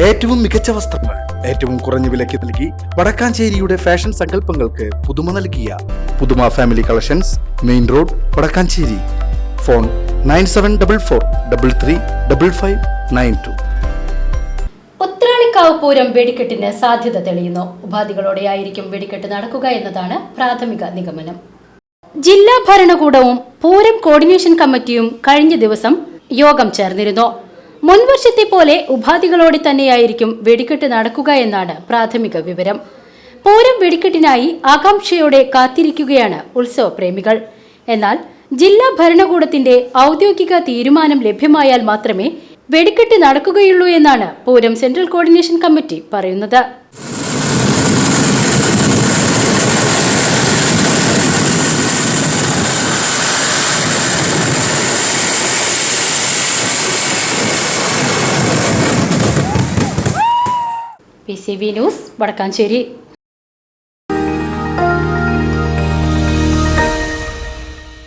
ഏറ്റവും മികച്ച വസ്ത്രങ്ങൾ ഏറ്റവും കുറഞ്ഞ വിലയ്ക്ക് നൽകി വടക്കാഞ്ചേരിയുടെ ഫാഷൻ സങ്കല്പങ്ങൾക്ക് പുതുമ നൽകിയ Puthuma family collections, main road, Vadakkanchery. Phone 9744335592. Uthralikkavu Pooram വെടിക്കെട്ടിന് സാധ്യത തെളിയുന്നു. ഉപാധികളോടെയായിരിക്കും വെടിക്കെട്ട് നടക്കുക എന്നതാണ് പ്രാഥമിക നിഗമനം. ജില്ലാ ഭരണകൂടവും പൂരം കോർഡിനേഷൻ കമ്മിറ്റിയും കഴിഞ്ഞ ദിവസം യോഗം ചേർന്നിരുന്നു. മുൻവർഷത്തെ പോലെ ഉപാധികളോടെ തന്നെയായിരിക്കും വെടിക്കെട്ട് നടക്കുക എന്നാണ് പ്രാഥമിക വിവരം. പൂരം വെടിക്കെട്ടിനായി ആകാംക്ഷയോടെ കാത്തിരിക്കുകയാണ് ഉത്സവ പ്രേമികൾ. എന്നാൽ ജില്ലാ ഭരണകൂടത്തിന്റെ ഔദ്യോഗിക തീരുമാനം ലഭ്യമായാൽ മാത്രമേ വെടിക്കെട്ട് നടക്കുകയുള്ളൂ എന്നാണ് പൂരം സെൻട്രൽ കോർഡിനേഷൻ കമ്മിറ്റി പറയുന്നത്. PCB news, Vadakkanchery.